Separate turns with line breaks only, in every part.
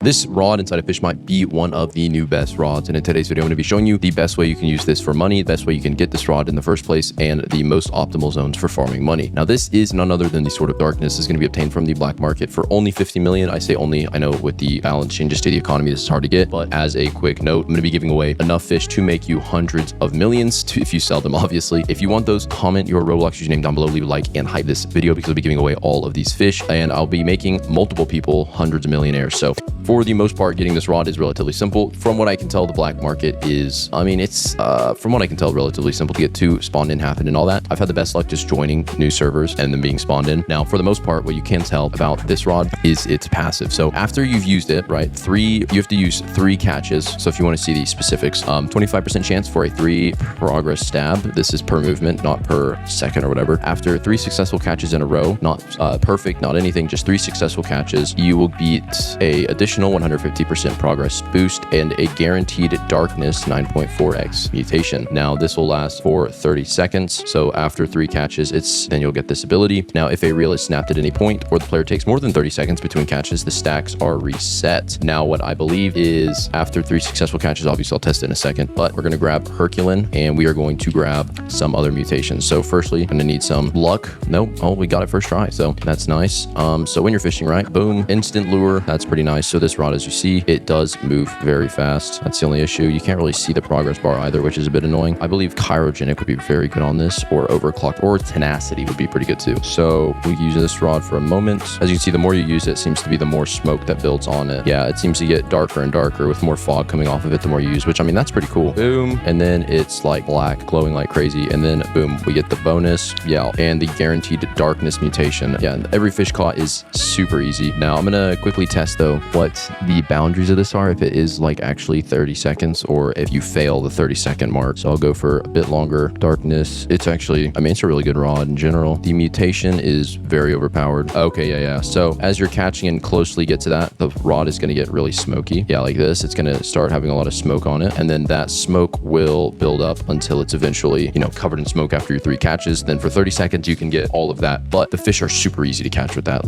This rod inside of Fisch might be one of the new best rods, and in today's video I'm going to be showing you the best way you can use this for money, the best way you can get this rod in the first place, and the most optimal zones for farming money. Now this is none other than the Sword of Darkness. This is going to be obtained from the black market for only 50 million. I say only, I know with the balance changes to the economy this is hard to get, but as a quick note, I'm going to be giving away enough fish to make you hundreds of millions if you sell them, obviously. If you want those, comment your Roblox username down below, leave a like and hype this video because I'll be giving away all of these fish, and I'll be making multiple people hundreds of millionaires. So for the most part, getting this rod is relatively simple. From what I can tell, the black market is, it's from what I can tell, relatively simple to get to spawned in, happen, and all that. I've had the best luck just joining new servers and then being spawned in. Now, for the most part, what you can tell about this rod is it's passive. So after you've used it, right, you have to use 3 catches. So if you want to see the specifics, 25% chance for a 3 progress stab. This is per movement, not per second or whatever. After 3 successful catches in a row, not perfect, not anything, just 3 successful catches, you will beat a additional 150% progress boost and a guaranteed darkness 9.4x mutation. Now this will last for 30 seconds. So after 3 catches, then you'll get this ability. Now if a reel is snapped at any point or the player takes more than 30 seconds between catches, the stacks are reset. Now what I believe is after 3 successful catches, obviously I'll test it in a second, but we're going to grab Herculin and we are going to grab some other mutations. So firstly, I'm going to need some luck. Nope. Oh, we got it first try. So that's nice. So when you're fishing, right, boom, instant lure. That's pretty nice. So this rod, as you see, it does move very fast. That's the only issue. You can't really see the progress bar either, which is a bit annoying. I believe Chirogenic would be very good on this, or Overclocked, or Tenacity would be pretty good too. So we use this rod for a moment. As you can see, the more you use it, seems to be the more smoke that builds on it. Yeah, it seems to get darker and darker with more fog coming off of it the more you use, which that's pretty cool. Boom. And then it's like black, glowing like crazy. And then boom, we get the bonus. Yeah. And the guaranteed darkness mutation. Yeah. Every fish caught is super easy. Now I'm going to quickly test though what the boundaries of this are, if it is like actually 30 seconds or if you fail the 30-second mark. So I'll go for a bit longer. Darkness, it's actually, it's a really good rod in general. The mutation is very overpowered. Okay, yeah. So as you're catching and closely get to that, the rod is going to get really smoky. Yeah, like this. It's going to start having a lot of smoke on it. And then that smoke will build up until it's eventually, covered in smoke after your 3 catches. Then for 30 seconds, you can get all of that. But the fish are super easy to catch with that.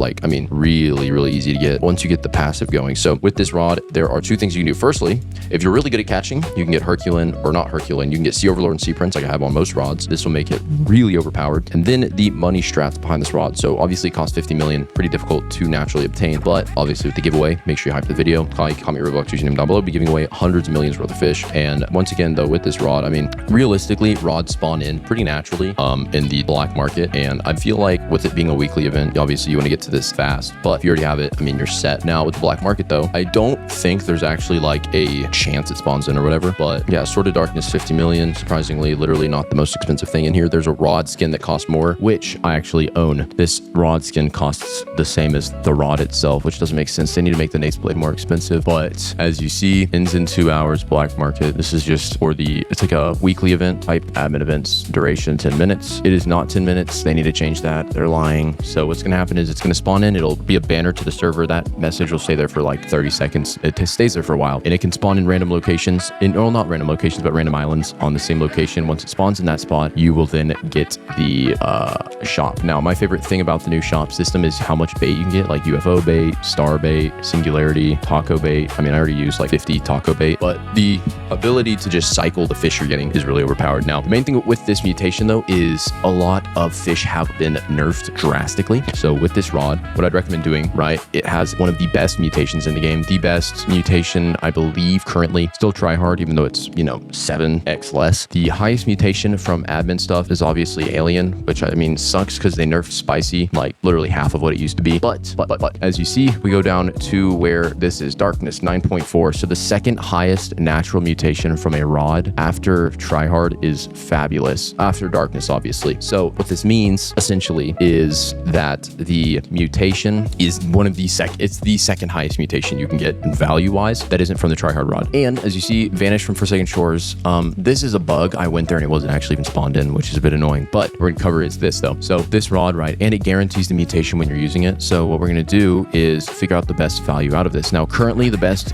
Really, really easy to get once you get the passive going. So with this rod, there are 2 things you can do. Firstly, if you're really good at catching, you can get Herculin, or not Herculin, you can get Sea Overlord and Sea Prince like I have on most rods. This will make it really overpowered. And then the money strats behind this rod. So obviously it costs 50 million, pretty difficult to naturally obtain, but obviously with the giveaway, make sure you hype the video, comment your Roblox username down below, be giving away hundreds of millions worth of fish. And once again though, with this rod, realistically, rods spawn in pretty naturally in the black market. And I feel like with it being a weekly event, obviously you want to get to this fast, but if you already have it, you're set. Now with the black market though, I don't think there's actually like a chance it spawns in or whatever, but yeah, Sword of Darkness 50 million, surprisingly, literally not the most expensive thing in here. There's a rod skin that costs more, which I actually own. This rod skin costs the same as the rod itself, which doesn't make sense. They need to make the Nate's Blade more expensive, but as you see, ends in 2 hours, black market. This is just for it's like a weekly event type admin events, duration 10 minutes. It is not 10 minutes. They need to change that. They're lying. So what's going to happen is it's going to spawn in. It'll be a banner to the server. That message will stay there for like 30 seconds. It stays there for a while, and it can spawn in random locations, not random locations, but random islands on the same location. Once it spawns in that spot, you will then get the shop. Now, my favorite thing about the new shop system is how much bait you can get, like UFO bait, star bait, singularity, taco bait. I already used like 50 taco bait, but the ability to just cycle the fish you're getting is really overpowered. Now, the main thing with this mutation though is a lot of fish have been nerfed drastically. So with this rod, what I'd recommend doing, right, it has one of the best mutations in the game. The best mutation, I believe, currently. Still try hard, even though it's 7x less. The highest mutation from admin stuff is obviously Alien, which sucks because they nerfed Spicy like literally half of what it used to be. But as you see, we go down to where this is Darkness 9.4. So the second highest natural mutation from a rod after Tryhard is Fabulous, after Darkness, obviously. So what this means essentially is that the mutation is it's the second highest mutation you can get value-wise that isn't from the Tryhard rod. And as you see, Vanish from Forsaken Shores, this is a bug. I went there and it wasn't actually even spawned in, which is a bit annoying, but we're gonna cover is this though. So this rod, right, and it guarantees the mutation when you're using it. So what we're gonna do is figure out the best value out of this. Now, currently the best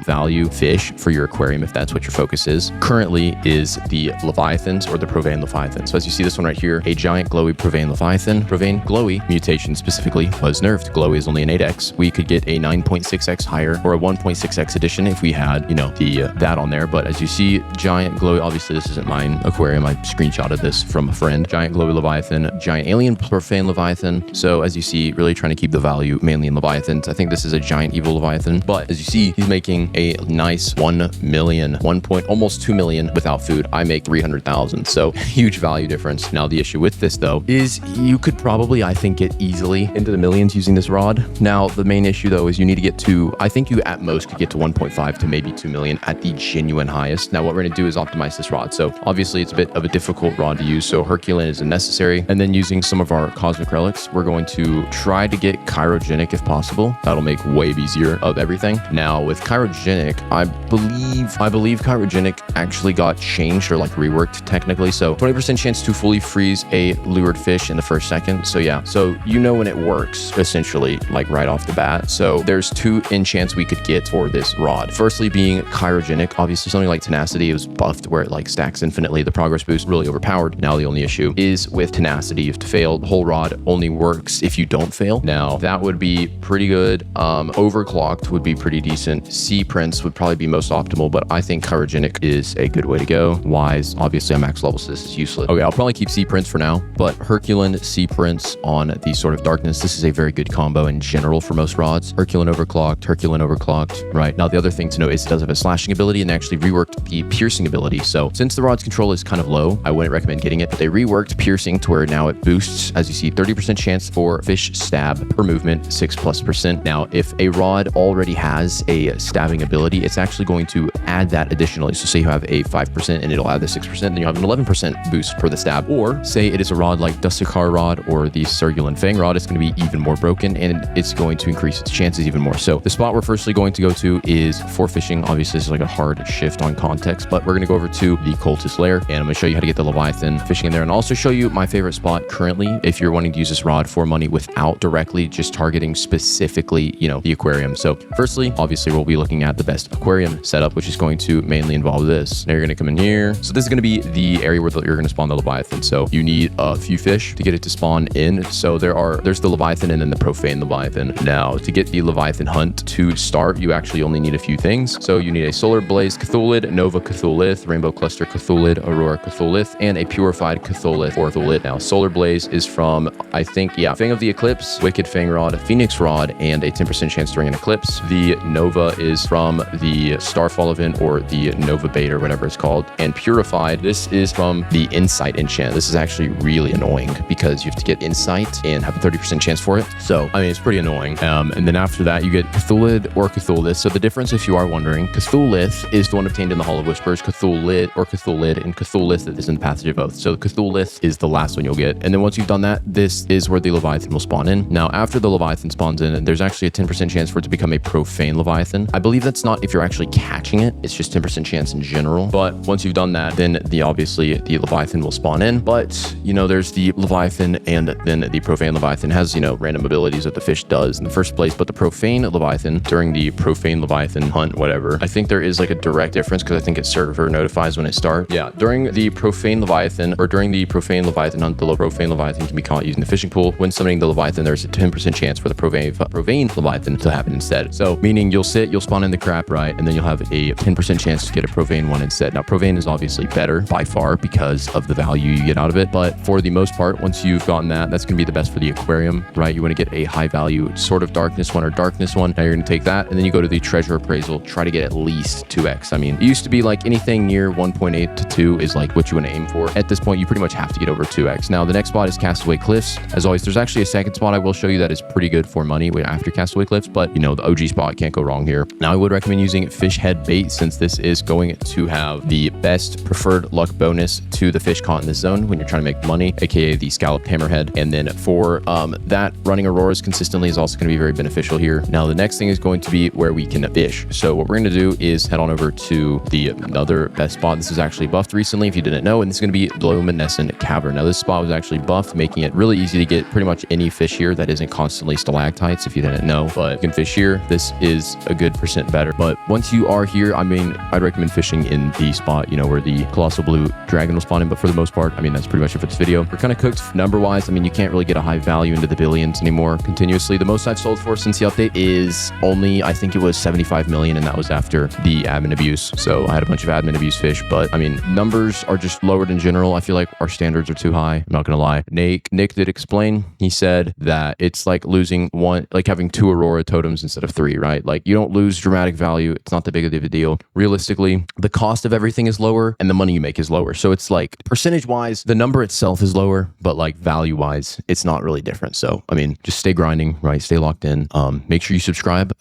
value fish for your aquarium, if that's what your focus is, currently is the Leviathans or the Provane Leviathan. So as you see this one right here, a giant glowy Provane Leviathan. Provane glowy mutation specifically was nerfed. Glowy is only an 8x. We could get a 9 1.6x higher, or a 1.6x edition if we had, you know, that on there. But as you see, giant glowy, obviously this isn't mine aquarium, I screenshotted this from a friend. Giant glowy leviathan, giant alien profane leviathan. So as you see, really trying to keep the value mainly in leviathans. I think this is a giant evil leviathan, but as you see, he's making a nice 1 million, almost 2 million without food. I make 300,000, so huge value difference. Now the issue with this though is you could probably, I think, get easily into the millions using this rod. Now the main issue though is you need to get to, I think you at most could get to 1.5 to maybe 2 million at the genuine highest. Now what we're gonna do is optimize this rod. So obviously it's a bit of a difficult rod to use, so Herculean is necessary. And then using some of our cosmic relics, we're going to try to get chirogenic if possible. That'll make way easier of everything. Now with chirogenic, I believe chirogenic actually got changed or like reworked technically. So 20% chance to fully freeze a lured fish in the first second. So yeah, so you know when it works essentially like right off the bat. So there's 2 enchants we could get for this rod. Firstly being chirogenic, obviously something like tenacity, it was buffed where it like stacks infinitely. The progress boost really overpowered. Now the only issue is with tenacity, if to fail, the whole rod only works if you don't fail. Now that would be pretty good. Overclocked would be pretty decent. Sea Prince would probably be most optimal, but I think chirogenic is a good way to go. Wise, obviously I'm max level, so this is useless. Okay, I'll probably keep Sea Prince for now, but Herculean, Sea Prince on the Sword of Darkness, this is a very good combo in general for most rods. Herculean overclocked, right? Now the other thing to note is it does have a slashing ability, and they actually reworked the piercing ability. So since the rod's control is kind of low, I wouldn't recommend getting it, but they reworked piercing to where now it boosts, as you see, 30% chance for fish stab per movement, 6+%. Now, if a rod already has a stabbing ability, it's actually going to add that additionally. So say you have a 5% and it'll add the 6%, then you have an 11% boost per the stab. Or say it is a rod like Dustakar rod or the Sergulan Fang rod, it's going to be even more broken and it's going to increase its chances even more. So the spot we're firstly going to go to is for fishing. Obviously, this is like a hard shift on context, but we're going to go over to the Cultist Lair, and I'm going to show you how to get the Leviathan fishing in there, and also show you my favorite spot currently if you're wanting to use this rod for money without directly just targeting specifically, you know, the aquarium. So firstly, obviously we'll be looking at the best aquarium setup, which is going to mainly involve this. Now you're going to come in here. So this is going to be the area where you're going to spawn the Leviathan. So you need a few fish to get it to spawn in. So there's the Leviathan and then the profane Leviathan. Now to get the Leviathan hunt to start, you actually only need a few things. So you need a Solar Blaze Cthulid, Nova Cthulith, Rainbow Cluster Cthulid, Aurora Cthulith, and a Purified Cthulith or Cthulid. Now Solar Blaze is from, I think, yeah, Fang of the Eclipse, Wicked Fang Rod, Phoenix Rod, and a 10% chance during an eclipse. The Nova is from the Starfall event or the Nova Bait or whatever it's called. And Purified, this is from the Insight enchant. This is actually really annoying because you have to get Insight and have a 30% chance for it. So, I mean, it's pretty annoying. And then after that, you get Cthulid or Cthulith. So the difference, if you are wondering, Cthulith is the one obtained in the Hall of Whispers. Cthulid or Cthulid, and Cthulith is in the Passage of Oath. So Cthulith is the last one you'll get. And then once you've done that, this is where the Leviathan will spawn in. Now, after the Leviathan spawns in, there's actually a 10% chance for it to become a profane Leviathan. I believe that's not if you're actually catching it. It's just 10% chance in general. But once you've done that, then obviously the Leviathan will spawn in. But, you know, there's the Leviathan and then the profane Leviathan has, you know, random abilities that the fish does in the first place. But the profane Leviathan, during the profane Leviathan hunt, whatever, I think there is like a direct difference because I think its server notifies when it starts. Yeah, during the profane Leviathan or during the profane Leviathan hunt, the profane Leviathan can be caught using the fishing pool. When summoning the Leviathan, there's a 10% chance for the profane Leviathan to happen instead. So meaning you'll spawn in the crap, right? And then you'll have a 10% chance to get a profane one instead. Now profane is obviously better by far because of the value you get out of it. But for the most part, once you've gotten that's going to be the best for the aquarium, right? You want to get a high value Sword of Darkness one or Darkness one. Now you're going to take that and then you go to the Treasure Appraisal, try to get at least 2x. I mean, it used to be like anything near 1.8 to 2 is like what you want to aim for. At this point, you pretty much have to get over 2x. Now the next spot is Castaway Cliffs. As always, there's actually a second spot I will show you that is pretty good for money after Castaway Cliffs, but you know, the OG spot can't go wrong here. Now I would recommend using Fish Head Bait since this is going to have the best preferred luck bonus to the fish caught in this zone when you're trying to make money, aka the Scalloped Hammerhead. And then for that, running Auroras consistently is also going to be very beneficial here. Now the next thing is going to be where we can fish. So what we're going to do is head on over to the other best spot. This is actually buffed recently if you didn't know, and this is going to be Luminescent Cavern. Now this spot was actually buffed, making it really easy to get pretty much any fish here that isn't constantly stalactites if you didn't know, but you can fish here. This is a good percent better. But once you are here, I mean, I'd recommend fishing in the spot, you know, where the Colossal Blue Dragon will spawn in. But for the most part, I mean, that's pretty much it for this video. We're kind of cooked number wise. I mean, you can't really get a high value into the billions anymore continuously. The most I've sold for since the update is only, I think it was 75 million, and that was after the admin abuse. So I had a bunch of admin abuse fish, but I mean, numbers are just lowered in general. I feel like our standards are too high. I'm not gonna lie. Nick did explain. He said that it's like losing one, like having 2 Aurora totems instead of 3, right? Like you don't lose dramatic value. It's not that big of a deal. Realistically, the cost of everything is lower and the money you make is lower. So it's like percentage wise, the number itself is lower, but like value wise, it's not really different. So, I mean, just stay grinding, right? Stay locked in. Make sure you subscribe.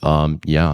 Yeah.